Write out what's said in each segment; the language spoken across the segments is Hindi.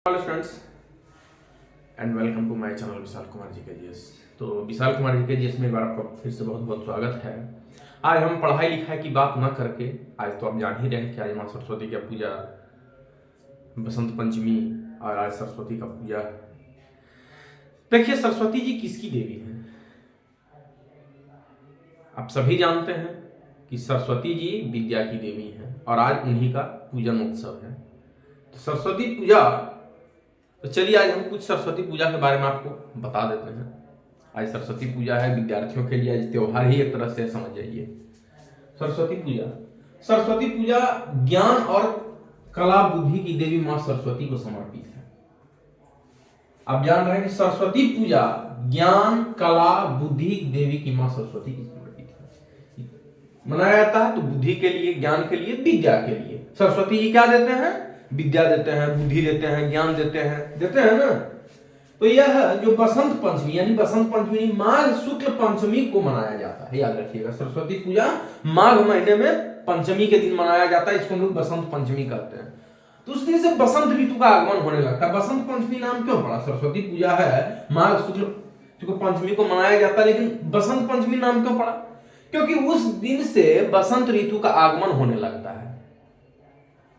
Hello students and welcome to my channel Vishal Kumar ji के जीएस। तो विशाल कुमार जी के जीएस में एक बार आपका फिर से बहुत बहुत स्वागत है। आज हम पढ़ाई लिखाई की बात ना करके, आज तो आप जान ही रहे हैं कि आज माँ सरस्वती की पूजा, बसंत पंचमी और आज सरस्वती का पूजा। देखिए, सरस्वती जी किसकी देवी हैं? आप सभी जानते हैं कि सरस्वती जी विद्या की देवी हैं और आज उन्हीं का पूजन उत्सव है। तो सरस्वती पूजा, तो चलिए आज हम कुछ सरस्वती पूजा के बारे में आपको बता देते हैं। आज सरस्वती पूजा है, विद्यार्थियों के लिए आज त्योहार ही एक तरह से समझ जाइए। सरस्वती पूजा ज्ञान और कला बुद्धि की देवी मां सरस्वती को समर्पित है। आप जान रहे हैं कि सरस्वती पूजा ज्ञान कला बुद्धि देवी की मां सरस्वती की समर्पित है। मनाया जाता है तो बुद्धि के लिए, ज्ञान के लिए, विद्या के लिए। सरस्वती जी क्या देते हैं? विद्या देते हैं, बुद्धि देते हैं, ज्ञान देते हैं ना। तो यह जो बसंत पंचमी यानी बसंत पंचमी माघ शुक्ल पंचमी को मनाया जाता है, याद रखिएगा। सरस्वती पूजा माघ महीने में पंचमी के दिन मनाया जाता है, इसको लोग बसंत पंचमी कहते हैं। तो उस दिन से बसंत ऋतु का आगमन होने लगता है। बसंत पंचमी नाम क्यों पड़ा? सरस्वती पूजा है, माघ शुक्ल पंचमी को मनाया जाता है, लेकिन बसंत पंचमी नाम क्यों पड़ा? क्योंकि उस दिन से बसंत ऋतु का आगमन होने लगता है।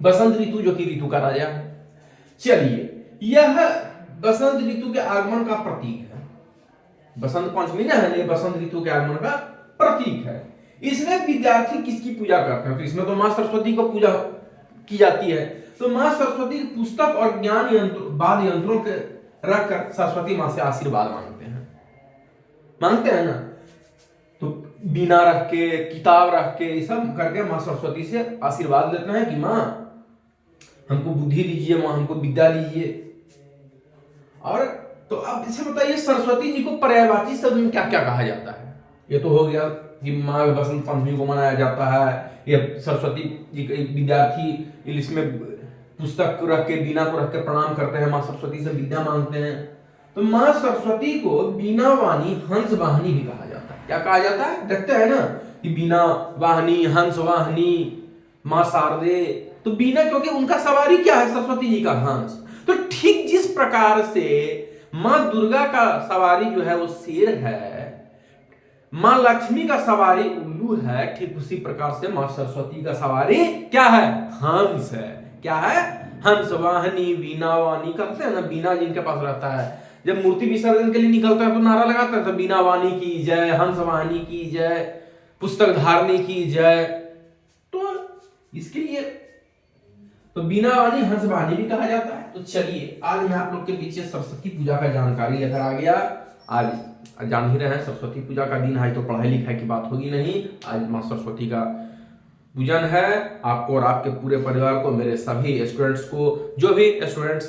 बसंत ऋतु जो कि ऋतु का राजा है। चलिए, यह बसंत ऋतु के आगमन का प्रतीक है। बसंत पंचमी ना है, बसंत ऋतु के आगमन का प्रतीक है। इसमें विद्यार्थी किसकी पूजा करते हैं? तो इसमें तो मां सरस्वती को पूजा की जाती है। तो मां सरस्वती पुस्तक और ज्ञान वाद्य यंत्रों के रखकर सरस्वती मां से आशीर्वाद मांगते हैं ना। तो बीना रख के, किताब रख के, ये सब करके मां सरस्वती से आशीर्वाद लेते हैं कि मां हमको बुद्धि दीजिए, मां हमको विद्या दीजिए। और तो अब इसे बताइए, सरस्वती जी को पर्यायवाची शब्द में क्या क्या कहा जाता है? ये तो हो गया कि माघ बसंत पंचमी को मनाया जाता है। ये सरस्वती जी के विद्यार्थी इसमें पुस्तक को रख के, बीना को रख के प्रणाम करते हैं, मां सरस्वती से विद्या मांगते हैं। तो मां सरस्वती को बीना वाणी हंस वाहनी भी कहा जाता है। क्या कहा जाता है? देखते हैं ना कि बीना वाहनी, हंस वाहनी, मां शारदे। तो बीना क्योंकि उनका सवारी क्या है? सरस्वती जी का हंस। तो ठीक जिस प्रकार से मां दुर्गा का सवारी जो है वो शेर है, मां लक्ष्मी का सवारी उल्लू है, ठीक उसी प्रकार से मां सरस्वती का सवारी क्या है? हंस है। क्या है? हंस वाहनी, बीना वाणी कहते हैं ना। बीना जिनके पास रहता है, जब मूर्ति विसर्जन के लिए निकलता है तो नारा लगाता है, तो बीना वाणी की जय, हंस वाहनी की जय, पुस्तक धारणी की जय। तो इसके लिए तो बीना वाणी हंस वाहनी भी कहा जाता है। तो चलिए, आज मैं आप लोग के पीछे सरस्वती पूजा का जानकारी लेकर आ गया। आज जान ही रहे हैं सरस्वती पूजा का दिन है, तो पढ़ाई लिखाई की बात होगी नहीं। आज मां सरस्वती का पूजन है। आपको और आपके पूरे परिवार को, मेरे सभी स्टूडेंट्स को, जो भी स्टूडेंट्स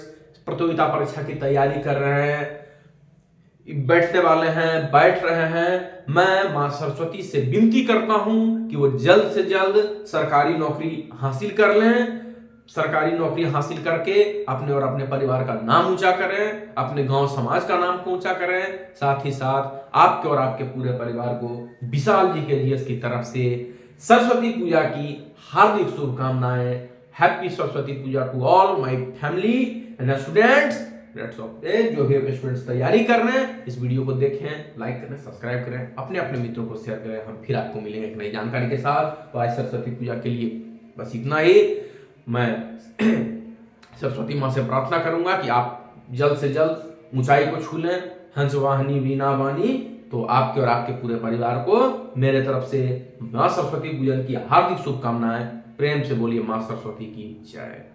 प्रतियोगिता परीक्षा की तैयारी कर रहे हैं, बैठने वाले हैं, बैठ रहे हैं, मैं मां सरस्वती से विनती करता हूं कि वो जल्द से जल्द सरकारी नौकरी हासिल कर लें। सरकारी नौकरी हासिल करके अपने और अपने परिवार का नाम ऊंचा करें, अपने गांव समाज का नाम को ऊंचा करें। साथ ही साथ आपके और आपके पूरे परिवार को विशाल जी के जीएस की तरफ से सरस्वती पूजा की हार्दिक शुभकामनाएं। Happy Saraswati Puja to all my family and students. जो भी स्टूडेंट्स तैयारी कर रहे हैं, इस वीडियो को देखें, लाइक करें, सब्सक्राइब करें, अपने अपने मित्रों को शेयर करें। हम फिर आपको मिलेंगे एक नई जानकारी के साथ। तो आज सरस्वती पूजा के लिए बस इतना ही। मैं सरस्वती मां से प्रार्थना करूंगा कि आप जल्द से जल्द ऊंचाई को छू लें, हंस वाहनी, वीणा वाणी। तो आपके और आपके पूरे परिवार को मेरे तरफ से मां सरस्वती पूजन की हार्दिक शुभकामनाएं। प्रेम से बोलिए मां सरस्वती की जय।